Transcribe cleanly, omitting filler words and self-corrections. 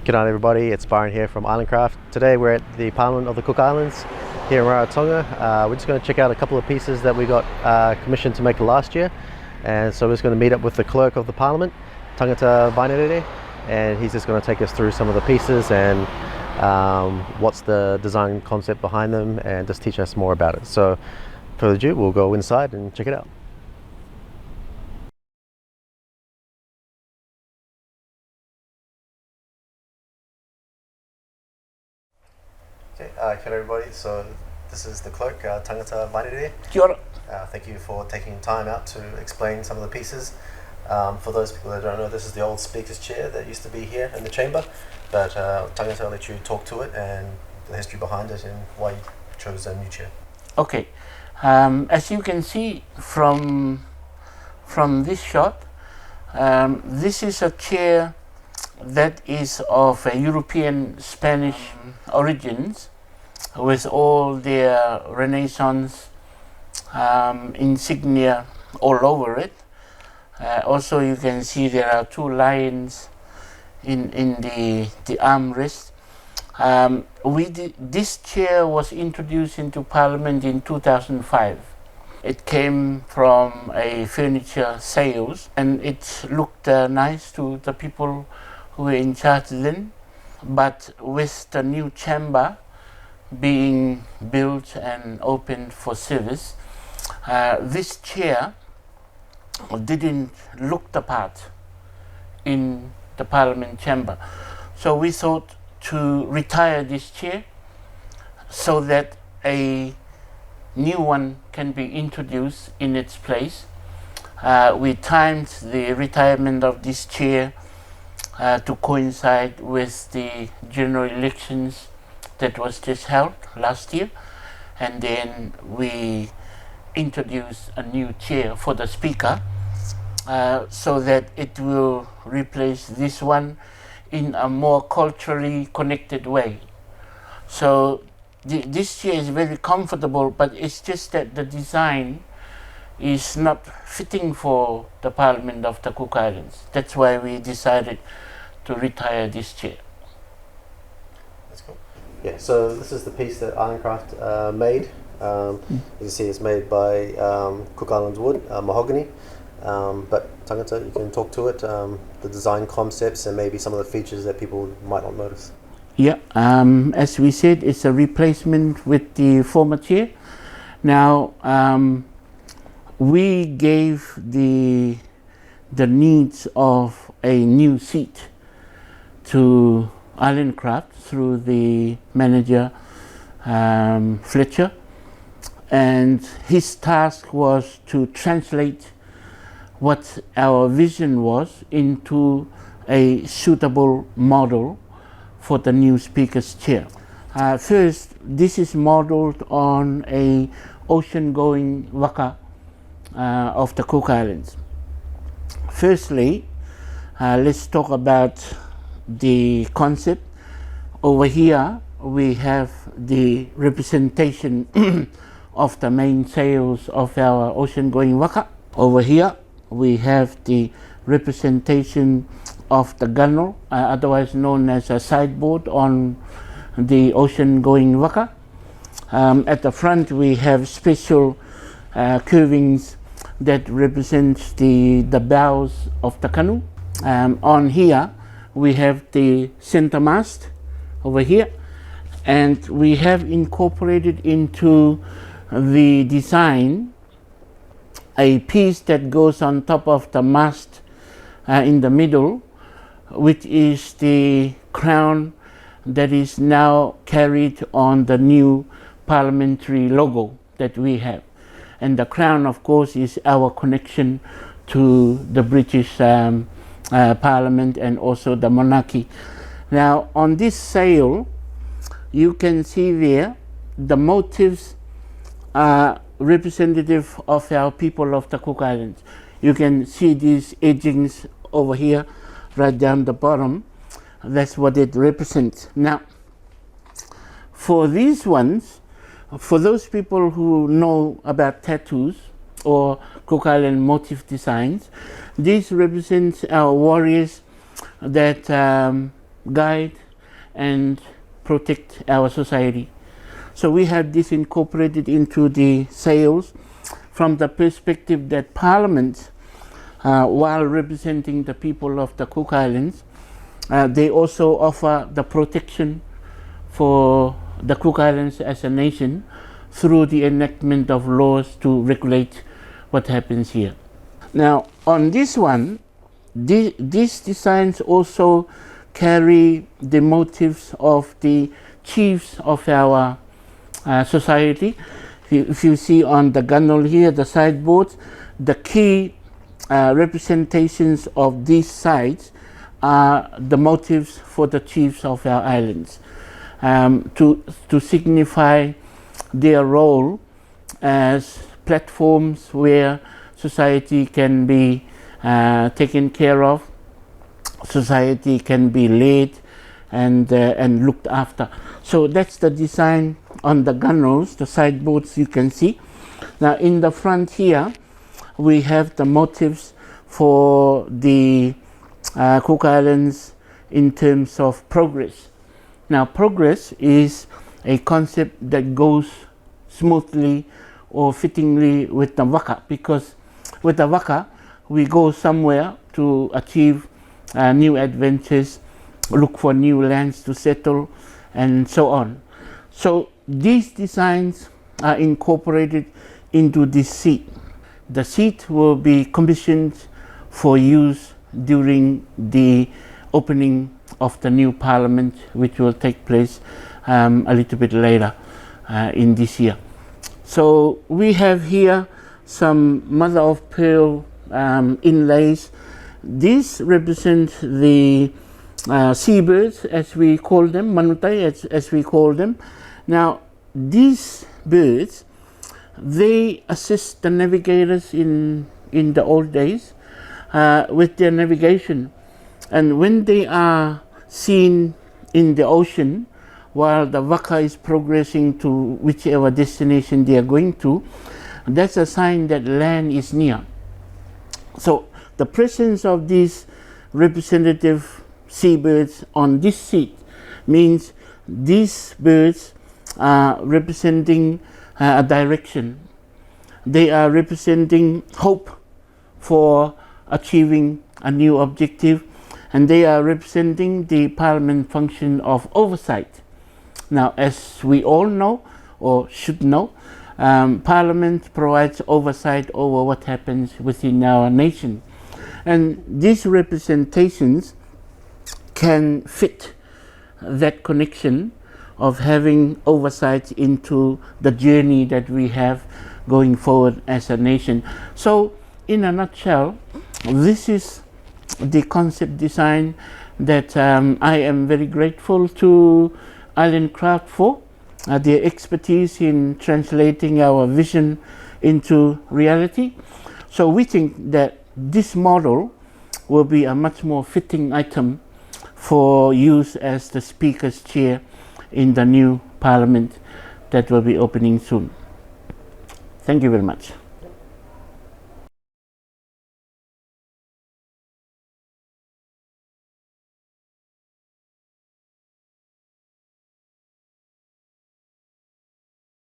G'day everybody, it's Byron here from Islandcraft. Today we're at the Parliament of the Cook Islands here in Rarotonga. We're just going to check out a couple of pieces that we got commissioned to make last year. And so we're just going to meet up with the Clerk of the Parliament, Tangata Vainarere, and he's just going to take us through some of the pieces and what's the design concept behind them and just teach us more about it. So further ado, we'll go inside and check it out. Okay, hello everybody. So this is the clerk, Tangata Vainarere. Kia ora. Thank you for taking time out to explain some of the pieces. For those people that don't know, this is the old speaker's chair that used to be here in the chamber, but Tangata, I'll let you talk to it and the history behind it and why you chose a new chair. Okay, as you can see from this shot, this is a chair that is of a European Spanish origins, with all their Renaissance insignia all over it. Also you can see there are two lions in the armrest. This chair was introduced into Parliament in 2005. It came from a furniture sales and it looked nice to the people who were in charge then. But with the new chamber being built and opened for service, this chair didn't look the part in the Parliament chamber. So we thought to retire this chair so that a new one can be introduced in its place. We timed the retirement of this chair to coincide with the general elections that was just held last year, and then we introduced a new chair for the speaker so that it will replace this one in a more culturally connected way. So this chair is very comfortable, but it's just that the design is not fitting for the Parliament of the Cook Islands. That's why we decided to retire this chair. That's cool. Yeah, so this is the piece that Islandcraft made. As you see, it's made by Cook Islands wood, mahogany. But Tangata, you can talk to it, the design concepts and maybe some of the features that people might not notice. Yeah, as we said, it's a replacement with the former chair. Now, we gave the needs of a new seat to Islandcraft through the manager Fletcher, and his task was to translate what our vision was into a suitable model for the new speaker's chair. First, this is modeled on a ocean-going waka of the Cook Islands. Firstly, let's talk about the concept. Over here we have the representation of the main sails of our ocean-going waka. Over here we have the representation of the gunnel, otherwise known as a sideboard on the ocean-going waka. At the front we have special curvings that represents the bows of the canoe. On here we have the center mast over here, and we have incorporated into the design a piece that goes on top of the mast in the middle, which is the crown that is now carried on the new parliamentary logo that we have. And the crown, of course, is our connection to the British Parliament and also the monarchy. Now, on this sail, you can see there the motifs are representative of our people of the Cook Islands. You can see these edgings over here, right down the bottom. That's what it represents. Now, for these ones, for those people who know about tattoos or Cook Island motif designs, this represents our warriors that guide and protect our society. So we have this incorporated into the sales from the perspective that Parliament, while representing the people of the Cook Islands, they also offer the protection for the Cook Islands as a nation through the enactment of laws to regulate what happens here. Now, on this one, these designs also carry the motifs of the chiefs of our society. If you see on the gunnel here, the sideboards, the key representations of these sides are the motifs for the chiefs of our islands, to signify their role as platforms where society can be taken care of, society can be led and looked after. So that's the design on the gunnels, the sideboards you can see. Now in the front here, we have the motifs for the Cook Islands in terms of progress. Now progress is a concept that goes smoothly or fittingly with the waka, because with the waka we go somewhere to achieve new adventures, look for new lands to settle, and so on. So these designs are incorporated into this seat. The seat will be commissioned for use during the opening of the new Parliament, which will take place a little bit later in this year. So we have here some mother of pearl inlays. These represent the seabirds, as we call them, manutai as we call them. Now these birds, they assist the navigators in the old days with their navigation, and when they are seen in the ocean while the waka is progressing to whichever destination they are going to, that's a sign that land is near. So the presence of these representative seabirds on this seat means these birds are representing a direction. They are representing hope for achieving a new objective, and they are representing the Parliament function of oversight. Now, as we all know, or should know, Parliament provides oversight over what happens within our nation, and these representations can fit that connection of having oversight into the journey that we have going forward as a nation. So in a nutshell, this is the concept design that I am very grateful to Island Craft for, their expertise in translating our vision into reality. So we think that this model will be a much more fitting item for use as the Speaker's chair in the new Parliament that will be opening soon. Thank you very much.